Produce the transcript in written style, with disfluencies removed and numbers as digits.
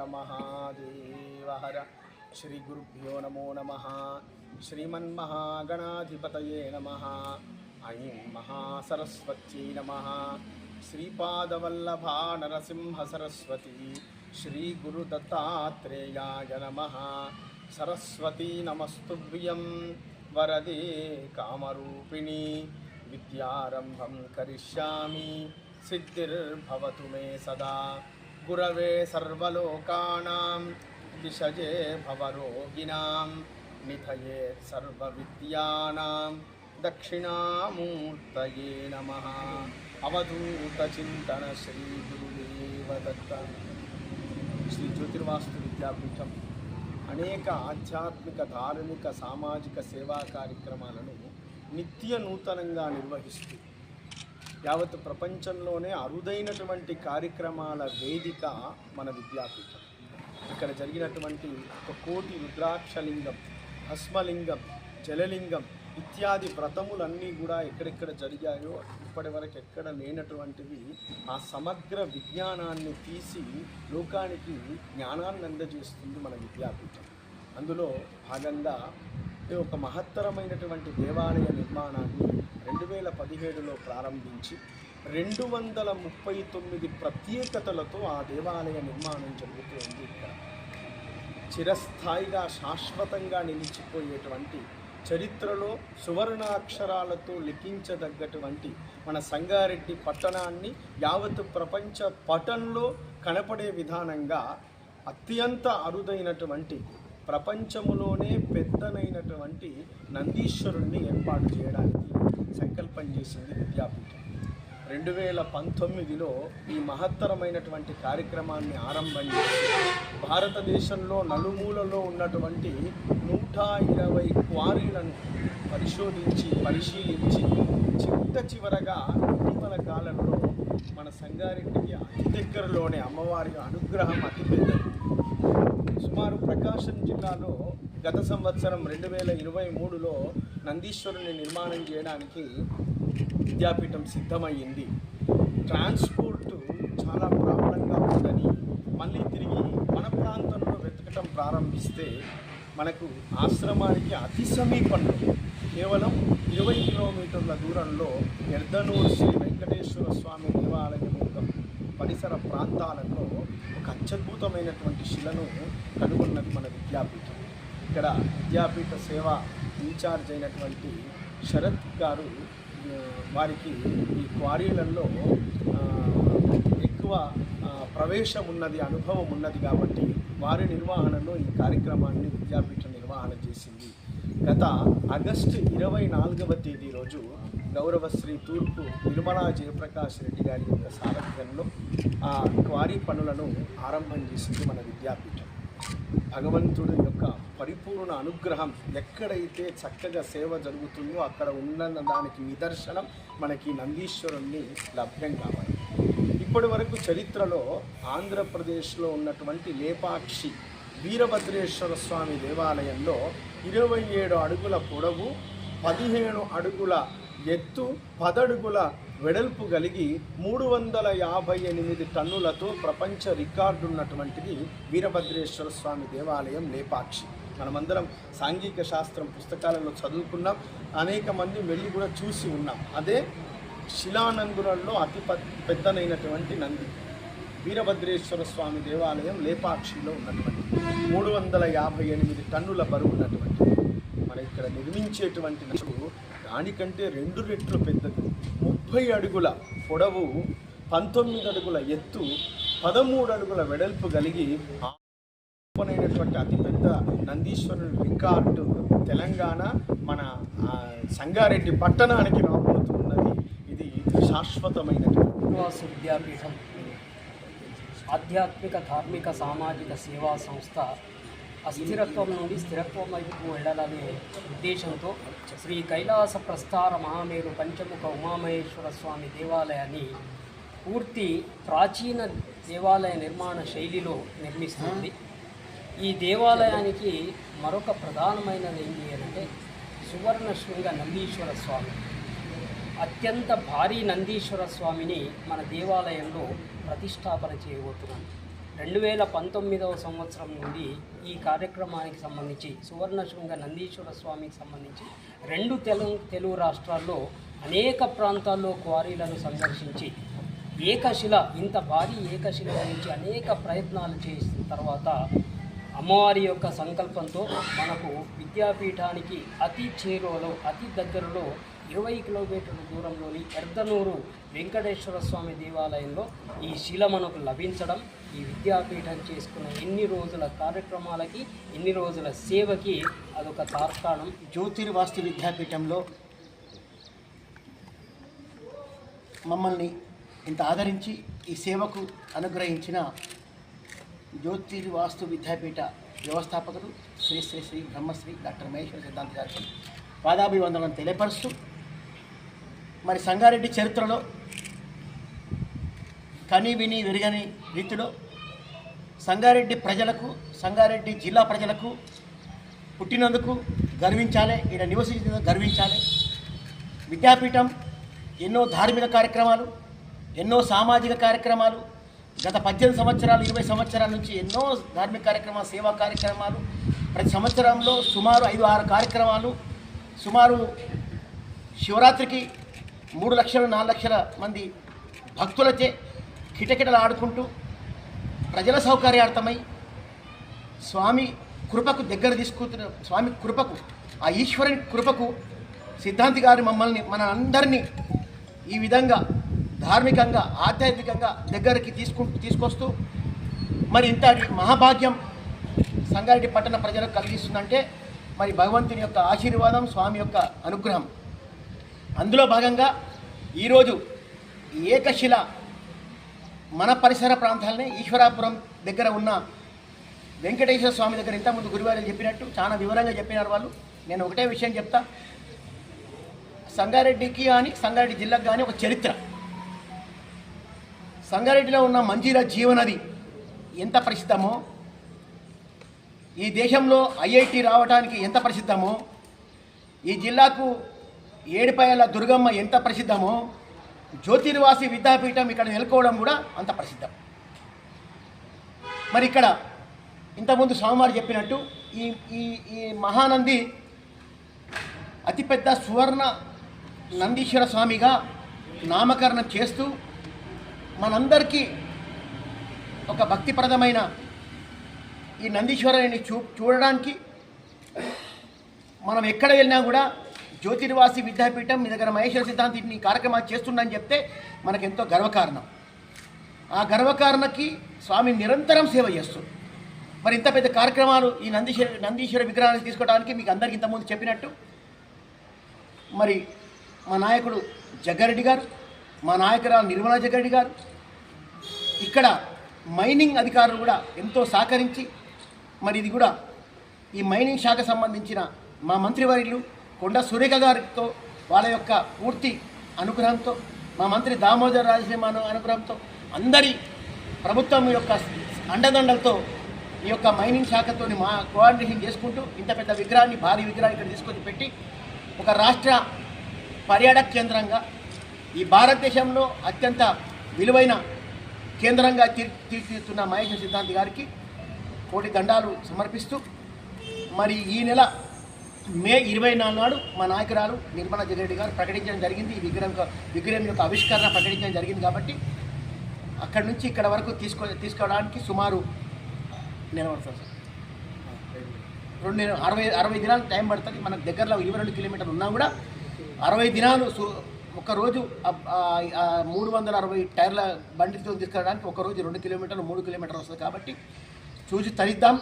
महादेव हर श्री गुरुभ्यो नमो नमः। श्रीमन्महागणाधिपतये नमः। ऐं महासरस्वत्यै नमः। श्रीपादवल्लभा नरसिंह सरस्वती श्री गुरुदत्तात्रेयाय नमः। सरस्वती नमस्तुभ्यं वरदे कामरूपिणी विद्यारंभं करिष्यामि सिद्धिर्भवतु मे सदा। गुरवे सर्वलोकानां दिशजे भवरोगिणां निधये सर्वविद्यानां दक्षिणामूर्तये नमः। अवधूतचिंतन श्री गुरुदेव दत्त। श्री ज्योतिर्वास्तु विद्यापीठం అనేక ఆధ్యాత్మిక ధార్మిక సామాజిక సేవా కార్యక్రమాలను నిత్య నూతనంగా నిర్వహిస్తూ యావత్ ప్రపంచంలోనే అరుదైనటువంటి కార్యక్రమాల వేదిక మన విద్యాపీఠం. ఇక్కడ జరిగినటువంటి 1 కోటి రుద్రాక్షలింగం, భస్మలింగం, జలలింగం ఇత్యాది వ్రతములన్నీ కూడా ఎక్కడెక్కడ జరిగాయో ఇప్పటి వరకు ఎక్కడ లేనటువంటివి ఆ సమగ్ర విజ్ఞానాన్ని తీసి లోకానికి జ్ఞానాన్ని అందజేస్తుంది మన విద్యాపీఠం. అందులో భాగంగా ఒక మహత్తరమైనటువంటి దేవాలయ నిర్మాణాన్ని 2017లో ప్రారంభించి 239 ప్రత్యేకతలతో ఆ దేవాలయ నిర్మాణం జరుగుతుంది. ఇక్కడ చిరస్థాయిగా శాశ్వతంగా నిలిచిపోయేటువంటి చరిత్రలో సువర్ణాక్షరాలతో లిఖించదగ్గటువంటి మన సంగారెడ్డి పట్టణాన్ని యావత్ ప్రపంచ పటంలో కనపడే విధానంగా అత్యంత అరుదైనటువంటి ప్రపంచములోనే పెద్దనైనటువంటి నందీశ్వరుణ్ణి ఏర్పాటు చేయడానికి సంకల్పం చేసింది విద్యాపీఠం. 2019లో ఈ మహత్తరమైనటువంటి కార్యక్రమాన్ని ఆరంభం చేసి భారతదేశంలో నలుమూలలో ఉన్నటువంటి 120 క్వారీలను పరిశీలించి చివరగా ఇటీవల కాలంలో మన సంగారెడ్డికి అతి దగ్గరలోనే అమ్మవారి అనుగ్రహం అతిపెద్దది. సుమారు ప్రకాశం జిల్లాలో గత సంవత్సరం 2023లో నందీశ్వరుని నిర్మాణం చేయడానికి విద్యాపీఠం సిద్ధమయ్యింది. ట్రాన్స్పోర్ట్ చాలా ప్రాబ్లంగా ఉందని మళ్ళీ తిరిగి మన ప్రాంతంలో వెతకటం ప్రారంభిస్తే మనకు ఆశ్రమానికి అతి సమీపంలో కేవలం 20 కిలోమీటర్ల దూరంలో ఎర్దనూరు శ్రీ వెంకటేశ్వర స్వామి దేవాలయం యొక్క పరిసర ప్రాంతాలలో ఒక అత్యద్భుతమైనటువంటి శిలను కనుగొన్నది మన విద్యాపీఠం. ఇక్కడ విద్యాపీఠ సేవ ఇన్ఛార్జ్ అయినటువంటి శరత్ గారు వారికి ఈ క్వారీలలో ఎక్కువ ప్రవేశం ఉన్నది, అనుభవం ఉన్నది కాబట్టి వారి నిర్వహణలో ఈ కార్యక్రమాన్ని విద్యాపీఠం నిర్వహణ చేసింది. గత ఆగస్టు 24వ తేదీ రోజు గౌరవశ్రీ తూర్పు నిర్మలా జయప్రకాష్ రెడ్డి గారి యొక్క సారథ్యంలో ఆ క్వారీ పనులను ఆరంభం చేసింది మన విద్యాపీఠం. భగవంతుడి యొక్క పరిపూర్ణ అనుగ్రహం ఎక్కడైతే చక్కగా సేవ జరుగుతుందో అక్కడ ఉన్న దానికి నిదర్శనం మనకి నందీశ్వరుణ్ణి లభ్యం కావాలి. ఇప్పటి వరకు చరిత్రలో ఆంధ్రప్రదేశ్లో ఉన్నటువంటి లేపాక్షి వీరభద్రేశ్వర స్వామి దేవాలయంలో 27 అడుగుల పొడవు, 15 అడుగుల ఎత్తు, 10 అడుగుల వెడల్పు కలిగి 358 టన్నులతో ప్రపంచ రికార్డు ఉన్నటువంటిది వీరభద్రేశ్వర స్వామి దేవాలయం లేపాక్షి. మనమందరం సాంఘిక శాస్త్రం పుస్తకాలలో చదువుకున్నాం, అనేక మంది వెళ్ళి కూడా చూసి ఉన్నాం. అదే శిలానందులలో అతి పెద్దనైనటువంటి నంది వీరభద్రేశ్వర స్వామి దేవాలయం లేపాక్షిలో ఉన్నటువంటి 358 టన్నుల బరువు ఉన్నటువంటి మన ఇక్కడ నిర్మించేటువంటి నదులు దానికంటే 2 రెట్లు పెద్దది. 30 అడుగుల పొడవు, 19 అడుగుల ఎత్తు, 13 అడుగుల వెడల్పు కలిగి అయినటువంటి అతిపెద్ద నందీశ్వరుని రికార్డు తెలంగాణ మన సంగారెడ్డి పట్టణానికి రాబోతున్నది. ఇది శాశ్వతమైనటువంటి విద్యాపీఠం ఆధ్యాత్మిక ధార్మిక సామాజిక సేవా సంస్థ అస్థిరత్వం నుండి స్థిరత్వం వైపుకు వెళ్ళాలనే ఉద్దేశంతో శ్రీ కైలాస ప్రస్థార మహామేరు పంచముఖ ఉమామహేశ్వర స్వామి దేవాలయాన్ని పూర్తి ప్రాచీన దేవాలయ నిర్మాణ శైలిలో నిర్మిస్తుంది. ఈ దేవాలయానికి మరొక ప్రధానమైనది ఏంటి అంటే సువర్ణ శృంగ నందీశ్వర స్వామి. అత్యంత భారీ నందీశ్వర స్వామిని మన దేవాలయంలో ప్రతిష్టాపన చేయబోతున్నాం. 2019వ సంవత్సరం నుండి ఈ కార్యక్రమానికి సంబంధించి సువర్ణశృంగ నందీశ్వర స్వామికి సంబంధించి 2 తెలుగు రాష్ట్రాల్లో అనేక ప్రాంతాల్లో క్వారీలను సందర్శించి ఏకశిల ఇంత భారీ ఏకశిల గురించి అనేక ప్రయత్నాలు చేసిన తర్వాత అమ్మవారి యొక్క సంకల్పంతో మనకు విద్యాపీఠానికి అతి చేరువలో అతి దగ్గరలో 20 కిలోమీటర్ల దూరంలోని ఎర్దనూరు వెంకటేశ్వర స్వామి దేవాలయంలో ఈ శిల మనకు లభించడం, ఈ విద్యాపీఠం చేసుకున్న ఎన్ని రోజుల కార్యక్రమాలకి ఎన్ని రోజుల సేవకి అదొక తార్కాణం. జ్యోతిర్వాస్తు విద్యాపీఠంలో మమ్మల్ని ఇంత ఆదరించి ఈ సేవకు అనుగ్రహించిన జ్యోతిర్వాస్తు విద్యాపీఠ వ్యవస్థాపకులు శ్రీ శ్రీ శ్రీ బ్రహ్మశ్రీ డాక్టర్ మహేశ్వర సిద్ధాంతి గారికి పాదాభివందనలను తెలియపరుస్తూ, మరి సంగారెడ్డి చరిత్రలో కని విని వెరగని రీతిలో సంగారెడ్డి ప్రజలకు, సంగారెడ్డి జిల్లా ప్రజలకు పుట్టినందుకు గర్వించాలి, ఇక్కడ నివసించినందుకు గర్వించాలి. విద్యాపీఠం ఎన్నో ధార్మిక కార్యక్రమాలు, ఎన్నో సామాజిక కార్యక్రమాలు, గత 18 సంవత్సరాలు 20 సంవత్సరాల నుంచి ఎన్నో ధార్మిక కార్యక్రమాలు, సేవా కార్యక్రమాలు, ప్రతి సంవత్సరంలో సుమారు 5-6 కార్యక్రమాలు, సుమారు శివరాత్రికి 3 లక్షలు 4 లక్షల మంది భక్తులచే కిటకిటలు ఆడుకుంటూ ప్రజల సౌకర్యార్థమై స్వామి కృపకు దగ్గర తీసుకుంటున్న స్వామి కృపకు, ఆ ఈశ్వరుని కృపకు సిద్ధాంతి గారు మమ్మల్ని మన అందరినీ ఈ విధంగా ధార్మికంగా ఆధ్యాత్మికంగా దగ్గరికి తీసుకొస్తూ మరి ఇంతటి మహాభాగ్యం సంగారెడ్డి పట్టణ ప్రజలకు కలిగిస్తుందంటే మరి భగవంతుని యొక్క ఆశీర్వాదం, స్వామి యొక్క అనుగ్రహం. అందులో భాగంగా ఈరోజు ఏకశిల మన పరిసర ప్రాంతాలనే ఈశ్వరాపురం దగ్గర ఉన్న వెంకటేశ్వర స్వామి దగ్గర ఇంతకుముందు గురువారు చెప్పినట్టు చాలా వివరంగా చెప్పినారు వాళ్ళు. నేను ఒకటే విషయం చెప్తా, సంగారెడ్డికి కానీ సంగారెడ్డి జిల్లాకు కానీ ఒక చరిత్ర. సంగారెడ్డిలో ఉన్న మంజీరా జీవనది ఎంత ప్రసిద్ధమో, ఈ దేశంలో ఐఐటి రావడానికి ఎంత ప్రసిద్ధమో, ఈ జిల్లాకు ఏడుపాయల దుర్గమ్మ ఎంత ప్రసిద్ధమో, జ్యోతిర్వాసి విద్యాపీఠం ఇక్కడ నెలకోవడం కూడా అంత ప్రసిద్ధం. మరి ఇక్కడ ఇంతకుముందు స్వామివారు చెప్పినట్టు ఈ ఈ ఈ మహానంది అతిపెద్ద సువర్ణ నందీశ్వర స్వామిగా నామకరణం చేస్తూ మనందరికీ ఒక భక్తిప్రదమైన ఈ నందీశ్వరుని చూడడానికి మనం ఎక్కడ వెళ్ళినా కూడా జ్యోతిర్వాసి విద్యాపీఠం మీ దగ్గర మహేశ్వర సిద్ధాంతి ఈ కార్యక్రమాలు చేస్తుందని చెప్తే మనకెంతో గర్వకారణం. ఆ గర్వకారణకి స్వామి నిరంతరం సేవ చేస్తుంది. మరి ఇంత పెద్ద కార్యక్రమాలు ఈ నందీశ్వర విగ్రహాన్ని తీసుకోవడానికి మీకు అందరికీ ఇంతకుముందు చెప్పినట్టు మరి మా నాయకుడు జగ్గారెడ్డి గారు, మా నాయకురాలు నిర్మలా జగ్గారెడ్డి గారు, ఇక్కడ మైనింగ్ అధికారులు కూడా ఎంతో సహకరించి మరి ఇది కూడా ఈ మైనింగ్ శాఖ సంబంధించిన మా మంత్రివర్యులు కొండ సురేఖ గారితో వాళ్ళ యొక్క పూర్తి అనుగ్రహంతో, మా మంత్రి దామోదర్ రాజశ్రీమ అనుగ్రహంతో, అందరి ప్రభుత్వం యొక్క అండదండలతో ఈ యొక్క మైనింగ్ శాఖతో మా కోఆర్డినేషన్ చేసుకుంటూ ఇంత పెద్ద విగ్రహాన్ని, భారీ విగ్రహాన్ని ఇక్కడ తీసుకొని పెట్టి ఒక రాష్ట్ర పర్యాటక కేంద్రంగా ఈ భారతదేశంలో అత్యంత విలువైన కేంద్రంగా తీర్చిదిద్దుతున్న మహేశ్వర సిద్ధాంతి గారికి కోటి దండాలు సమర్పిస్తూ, మరి ఈ నెల మే 24 నాడు మా నాయకురాలు నిర్మలా జగ్గారెడ్డి గారు ప్రకటించడం జరిగింది. ఈ విగ్రహం యొక్క ఆవిష్కరణ ప్రకటించడం జరిగింది. కాబట్టి అక్కడి నుంచి ఇక్కడ వరకు తీసుకోవడానికి సుమారు నేను పడుతుంది సార్ 60 దినాలు టైం పడుతుంది. మనకు దగ్గరలో 22 కిలోమీటర్లు ఉన్నా కూడా 60 దినాలు ఒకరోజు 360 టైర్ల బండితో తీసుకెళ్ళడానికి ఒకరోజు 2 కిలోమీటర్లు 3 కిలోమీటర్లు వస్తుంది. కాబట్టి చూసి తరిద్దాం.